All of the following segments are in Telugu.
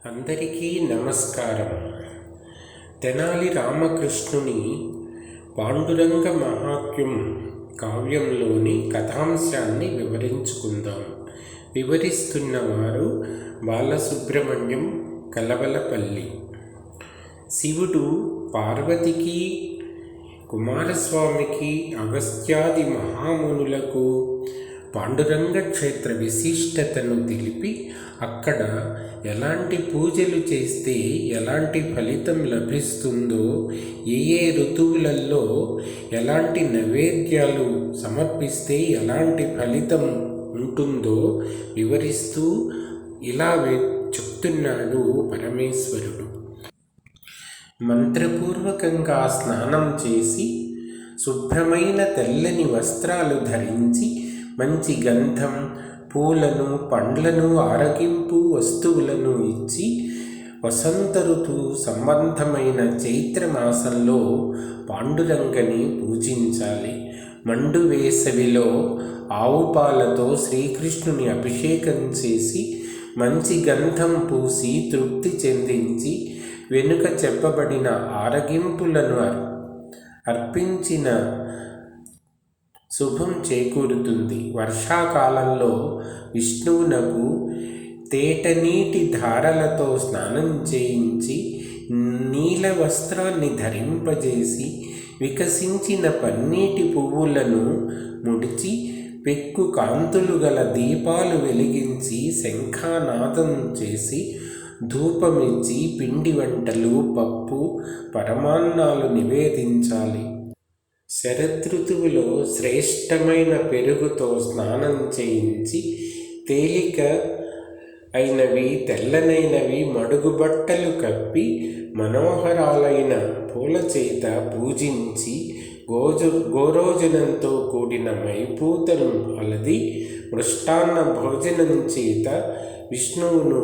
అందరికీ నమస్కారం. తెనాలి రామకృష్ణుని పాండురంగ మహాత్మ్యం కావ్యంలోని కథాంశాన్ని వివరించుకుందాం. వివరిస్తున్నవారు బాలసుబ్రహ్మణ్యం, కలవలపల్లి. శివుడు పార్వతికి, కుమారస్వామికి, అగస్త్యాది మహామునులకు పాండురంగ క్షేత్ర విశిష్టతను తెలిపి అక్కడ ఎలాంటి పూజలు చేస్తే ఎలాంటి ఫలితం లభిస్తుందో, ఏ ఋతువులలో ఎలాంటి నైవేద్యాలు సమర్పిస్తే ఎలాంటి ఫలితం ఉంటుందో వివరిస్తూ ఇలా చెప్తున్నాడు పరమేశ్వరుడు. మంత్రపూర్వకంగా స్నానం చేసి శుభ్రమైన తెల్లని వస్త్రాలు ధరించి మంచి గంధం, పూలను, పండ్లను, ఆరగింపు వస్తువులను ఇచ్చి వసంత ఋతువు సంబంధమైన చైత్రమాసంలో పాండురంగని పూజించాలి. మండు వేసవిలో ఆవు పాలతో శ్రీకృష్ణుని అభిషేకం చేసి మంచి గంధం పూసి తృప్తి చెందించి వెనుక చెప్పబడిన ఆరగింపులను అర్పించిన శుభం చేకూరుతుంది. వర్షాకాలంలో విష్ణువునకు తేటనీటి ధారలతో స్నానం చేయించి నీల వస్త్రాన్ని ధరింపజేసి వికసించిన పన్నీటి పువ్వులను ముడిచి పెక్కు కాంతులు గల దీపాలు వెలిగించి శంఖానాదం చేసి ధూపమిచ్చి పిండి వంటలు, పప్పు, పరమాన్నాలు నివేదించాలి. శరదృతువులో శ్రేష్టమైన పెరుగుతో స్నానం చేయించి తేలిక అయినవి, తెల్లనైనవి మడుగుబట్టలు కప్పి మనోహరాలైన పూల చేత పూజించి గోరోజనంతో కూడిన మైపూతను అలది మృష్టాన్న భోజనం చేత విష్ణువును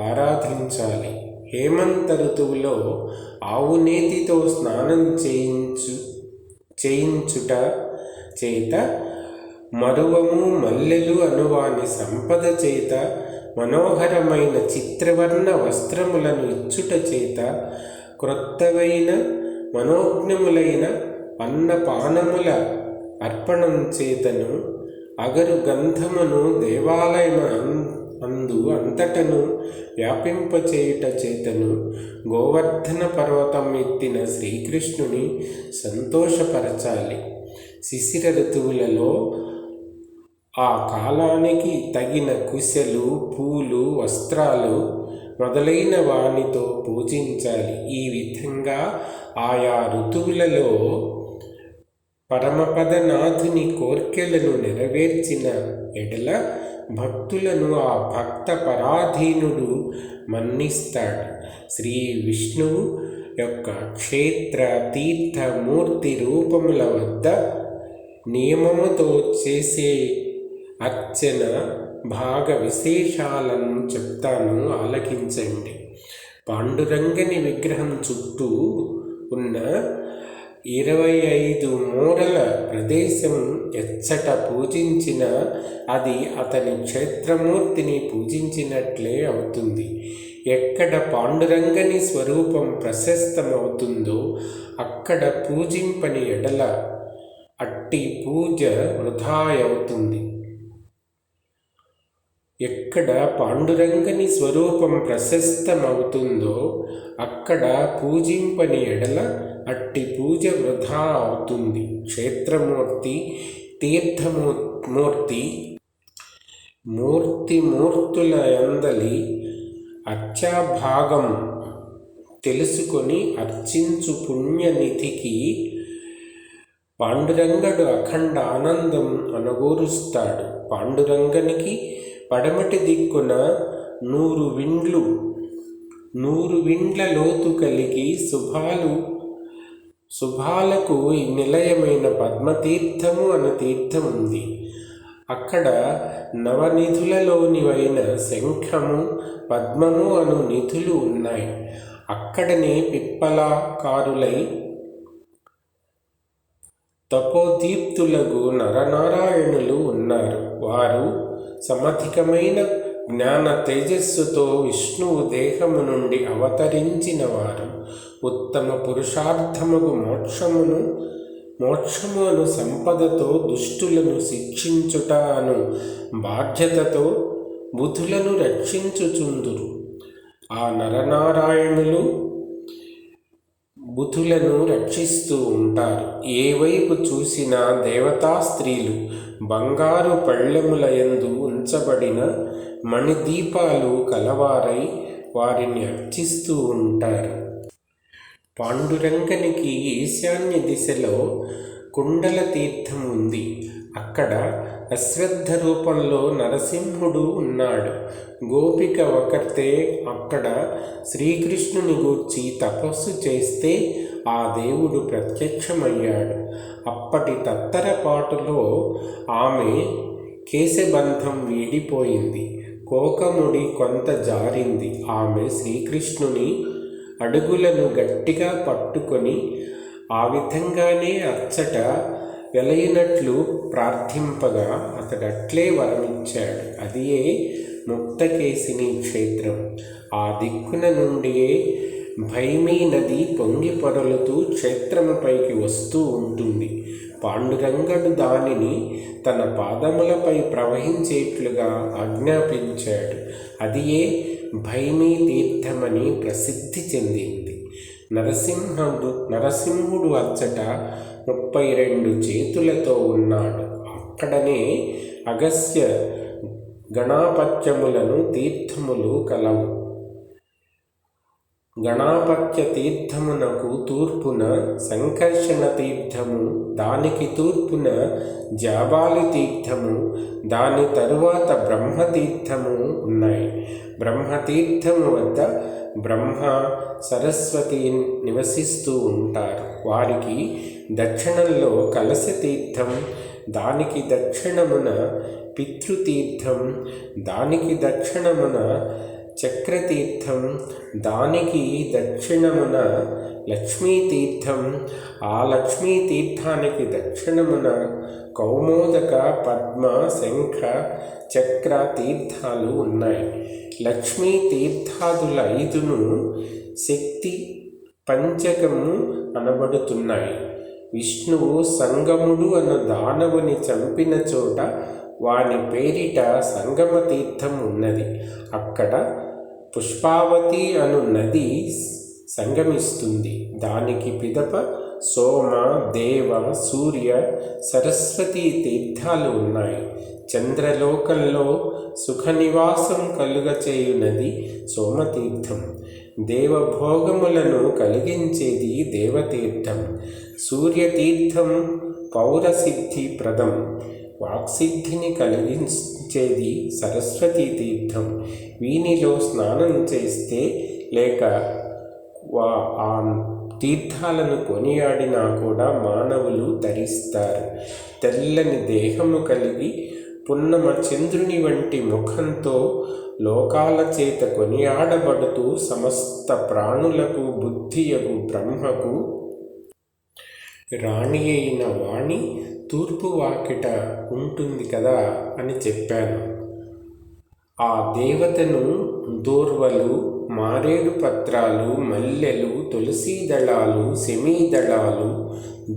ఆరాధించాలి. హేమంత ఋతువులో ఆవు నేతితో స్నానం చేయించుట చేత మరువము, మల్లెలు అనువాని సంపద చేత మనోహరమైన చిత్రవర్ణ వస్త్రములను ఇచ్చుట చేత క్రొత్తవైన మనోజ్ఞములైన అన్నపానముల అర్పణం చేతను అగరు గంధమును దేవాలయము అంతటను వ్యాపింపచేయుట చేతను గోవర్ధన పర్వతం ఎత్తిన శ్రీకృష్ణుని సంతోషపరచాలి. శిశిర ఋతువులలో ఆ కాలానికి తగిన కుశలు, పూలు, వస్త్రాలు మొదలైన వానితో పూజించాలి. ఈ విధంగా ఆయా ఋతువులలో పరమపదనాథుని కోర్కెలను నెరవేర్చిన ఎడల భక్తులను ఆ భక్త పరాధీనుడు మన్నిస్తాడు. శ్రీ విష్ణువు యొక్క క్షేత్ర, తీర్థ, మూర్తి రూపముల వద్ద నియమముతో చేసే అర్చన భాగ విశేషాలను చెప్తాను, ఆలకించండి. పాండురంగని విగ్రహం చుట్టూ ఉన్న 25 మూరల ప్రదేశం ఎచ్చట పూజించిన అది అతని క్షేత్రమూర్తిని పూజించినట్లే అవుతుంది. ఎక్కడ పాండురంగని స్వరూపం ప్రశస్తమవుతుందో అక్కడ పూజింపని ఎడల అట్టి పూజ వృధా అవుతుంది. ఎక్కడ పాండురంగని స్వరూపం ప్రశస్తమవుతుందో అక్కడ పూజింపని ఎడల అట్టి పూజ వృధా అవుతుంది. క్షేత్రమూర్తి, తీర్థమూర్తి, మూర్తుల యందలి అర్చాభాగం తెలుసుకొని అర్చించు పుణ్యనిధికి పాండురంగడు అఖండ ఆనందం అనుగూరుస్తాడు. పాండురంగనికి పడమటి దిక్కున 100 విండ్ల లోతు కలిగి శుభాలకు నిలయమైన పద్మతీర్థము అను తీర్థం ఉంది. అక్కడ నవనిధులలోనివైన శంఖము, పద్మము అను నిధులు ఉన్నాయి. అక్కడనే పిప్పలాకారులై తపోదీప్తులకు నరనారాయణులు ఉన్నారు. వారు సమధికమైన జ్ఞాన తేజస్సుతో విష్ణువు దేహము నుండి అవతరించిన వారు ఉత్తమ పురుషార్థముకు మోక్షము అను సంపదతో దుష్టులను శిక్షించుట అను బాధ్యతతో బుధులను రక్షించుచుందురు. ఆ నరనారాయణులు బుధులను రక్షిస్తూ ఉంటారు. ఏ వైపు చూసినా దేవతా స్త్రీలు బంగారు పళ్ళెముల యందు ఉంచబడిన మణిదీపాలు కలవారై వారిని అర్చిస్తూ ఉంటారు. పాండురంగనికి ఈశాన్య దిశలో కుండల తీర్థం ఉంది. అక్కడ అశ్వత్థ రూపంలో నరసింహుడు ఉన్నాడు. గోపిక ఒకతే అక్కడ శ్రీకృష్ణుని గూర్చి తపస్సు చేస్తే ఆ దేవుడు ప్రత్యక్షమయ్యాడు. అప్పటి తత్తరపాటులో ఆమె కేశబంధం వీడిపోయింది. కోకముడి కొంత జారింది. ఆమె శ్రీకృష్ణుని అడుగులను గట్టిగా పట్టుకొని ఆ విధంగానే అచ్చట వెలయినట్లు ప్రార్థింపగా అతడట్లే వరమిచ్చాడు. అదియే ముక్తకేశిని క్షేత్రం. ఆ దిక్కున నుండియే భైమీ నది పొంగి పొరలుతూ క్షేత్రముపైకి వస్తూ ఉంటుంది. పాండురంగడు దానిని తన పాదములపై ప్రవహించేట్లుగా ఆజ్ఞాపించాడు. అదియే భైమీ తీర్థమని ప్రసిద్ధి చెందింది. నరసింహుడు అచ్చట 32 చేతులతో ఉన్నాడు. అక్కడనే అగస్త్య గణాపత్యములను తీర్థములు కలవు. గణాపత్య తీర్థమునకు తూర్పున సంకర్షణ తీర్థము, దానికి తూర్పున జాబాలి తీర్థము, దాని తరువాత బ్రహ్మతీర్థము ఉన్నాయి. బ్రహ్మతీర్థము వద్ద బ్రహ్మ సరస్వతి నివసిస్తూ ఉంటారు. వారికి దక్షిణంలో కలశ తీర్థం, దానికి దక్షిణమున పితృతీర్థం, దానికి దక్షిణమున చక్రతీర్థం, దానికి దక్షిణమున లక్ష్మీతీర్థం, ఆ లక్ష్మీతీర్థానికి దక్షిణమున కౌమోదక పద్మ శంఖ చక్ర తీర్థాలు ఉన్నాయి. లక్ష్మీ తీర్థాదుల 5ను శక్తి పంచకము అనబడుతున్నాయి. విష్ణువు సంగముడు అను దానవుని చంపిన చోట వాని పేరిట సంగమ తీర్థం ఉన్నది. అక్కడ పుష్పావతి అను నది సంగమిస్తుంది. దానికి పిదప సోమ, దేవ, సూర్య, సరస్వతి తీర్థాలు ఉన్నాయి. చంద్రలోకంలో సుఖనివాసం కలుగచేయునది సోమతీర్థం. దేవభోగములను కలిగించేది దేవతీర్థం. సూర్యతీర్థం పౌరసిద్ధి ప్రదం. వాక్సిద్ధిని కలిగించేది సరస్వతీ తీర్థం. వీనిలో స్నానం చేస్తే లేక ఆ తీర్థాలను కొనియాడినా కూడా మానవులు తరిస్తారు. తెల్లని దేహము కలిగి పున్నమ చంద్రుని వంటి ముఖంతో లోకాల చేత కొనియాడబడుతూ సమస్త ప్రాణులకు బుద్ధియగు బ్రహ్మకు రాణి అయిన వాణి తూర్పు వాకిట ఉంటుంది కదా అని చెప్పాను. ఆ దేవతను దోర్వలు, మారేడు పత్రాలు, మల్లెలు, తులసీదళాలు, శమీదళాలు,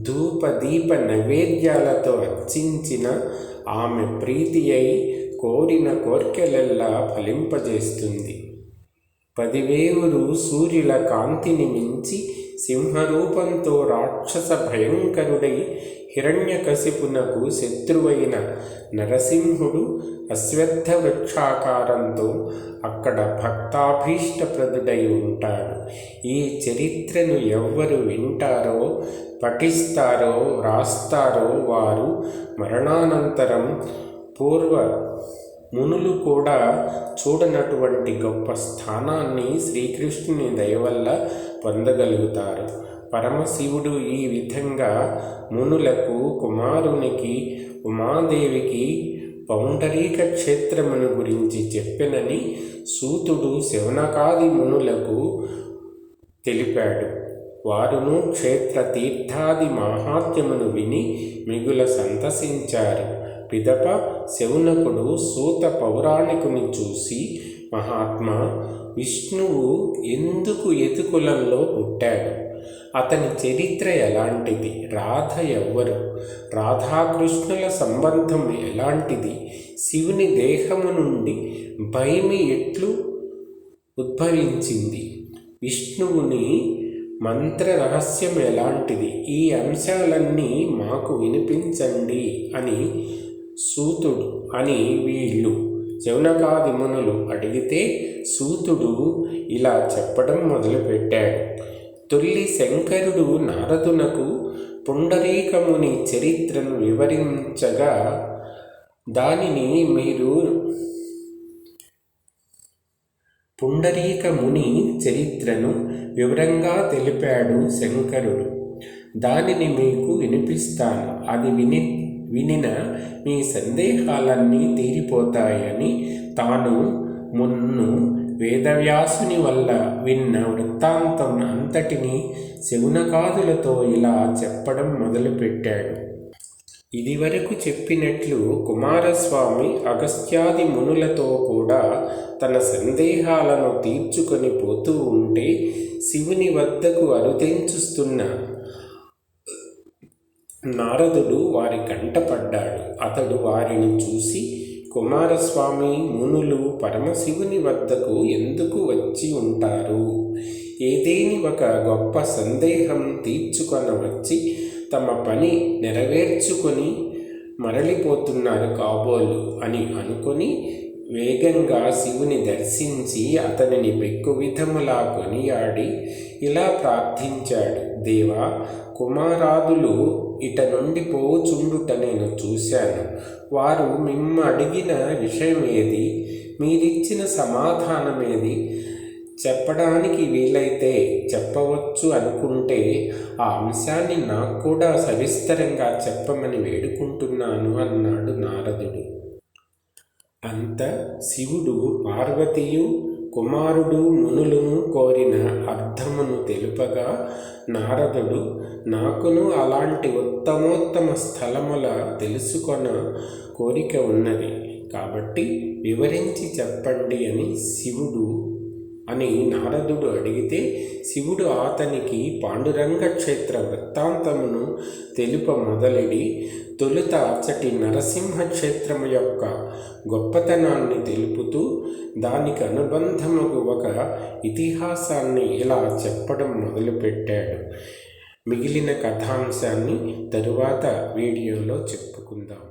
ధూపదీప నైవేద్యాలతో అర్చించిన ఆమె ప్రీతి అయి కోరిన కోర్కెలెల్లా ఫలింపజేస్తుంది. 10,000 సూర్యుల కాంతిని మించి సింహరూపంతో రాక్షస భయంకరుడై హిరణ్యకశిపునకు శత్రువైన నరసింహుడు అశ్వత్థ వృక్షాకారంతో అక్కడ భక్తాభీష్టప్రదుడై ఉంటాడు. ఈ చరిత్రను ఎవ్వరు వింటారో, పఠిస్తారో, వ్రాస్తారో వారు మరణానంతరం పూర్వ మునులు కూడా చూడనటువంటి గొప్ప స్థానాన్ని శ్రీకృష్ణుని దయవల్ల పొందగలుగుతారు. పరమశివుడు ఈ విధంగా మునులకు, కుమారునికి, ఉమాదేవికి పౌండరీక క్షేత్రమును గురించి చెప్పెనని సూతుడు శౌనకాది మునులకు తెలిపాడు. వారును క్షేత్ర తీర్థాది మాహాత్మ్యమును విని మిగుల సంతసించారు. పిదప శౌనకుడు సూత పౌరాణికుని చూసి, మహాత్మా, విష్ణువు ఎందుకు యతికులంలో పుట్టాడు? అతని చరిత్ర ఎలాంటిది? రాధ ఎవ్వరు? రాధాకృష్ణుల సంబంధం ఎలాంటిది? శివుని దేహము నుండి భైమి ఎట్లు ఉద్భవించింది? విష్ణువుని మంత్ర రహస్యం ఎలాంటిది? ఈ అంశాలన్నీ మాకు వినిపించండి అని సూతుడు అని వీళ్ళు శౌనకాది మునులు అడిగితే సూతుడు ఇలా చెప్పడం మొదలుపెట్టాడు. తొల్లి శంకరుడు నారదునకు పుండరీకముని చరిత్రను వివరించగా దానిని మీరు పుండరీక ముని చరిత్రను వివరంగా తెలిపాడు శంకరుడు. దానిని మీకు వినిపిస్తాను. అది వినిన మీ సందేహాలన్నీ తీరిపోతాయని తాను మున్ను వేదవ్యాసుని వల్ల విన్న వృత్తాంతం అంతటినీ శౌనకాదులతో ఇలా చెప్పడం మొదలుపెట్టాడు. ఇదివరకు చెప్పినట్లు కుమారస్వామి అగస్త్యాది మునులతో కూడా తన సందేహాలను తీర్చుకొని పోతూ ఉంటే శివుని వద్దకు అరుదెంచుస్తున్న నారదుడు వారి కంటపడ్డాడు. అతడు వారిని చూసి, కుమారస్వామి, మునులు పరమశివుని వద్దకు ఎందుకు వచ్చి ఉంటారు? ఏదేని ఒక గొప్ప సందేహం తీర్చుకొన వచ్చి తమ పని నెరవేర్చుకొని మరలిపోతున్నారు కాబోలు అని అనుకొని వేగంగా శివుని దర్శించి అతనిని పెక్కు విధములా కొనియాడి ఇలా ప్రార్థించాడు. దేవా, కుమారాదులు ఇట నుండి పోచుండుట నేను చూశాను. వారు మిమ్మ అడిగిన విషయం ఏది? మీరిచ్చిన సమాధానమేది? చెప్పడానికి వీలైతే చెప్పవచ్చు అనుకుంటే ఆ అంశాన్ని నాకు కూడా సవిస్తరంగా చెప్పమని వేడుకుంటున్నాను అన్నాడు నారదుడు. అంత శివుడు పార్వతియు కుమారుడు మునులను కోరిన అర్థమును తెలుపగా నారదుడు, నాకును అలాంటి ఉత్తమోత్తమ స్థలముల తెలుసుకొన కోరిక ఉన్నది, కాబట్టి వివరించి చెప్పండి అని నారదుడు అడిగితే శివుడు అతనికి పాండురంగ క్షేత్ర వృత్తాంతమును తెలుప మొదలెడి తొలుత అచ్చటి నరసింహ క్షేత్రము యొక్క గొప్పతనాన్ని తెలుపుతూ దానికి అనుబంధముకు ఒక ఇతిహాసాన్ని ఇలా చెప్పడం మొదలుపెట్టాడు. మిగిలిన కథాంశాన్ని తరువాత వీడియోలో చెప్పుకుందాం.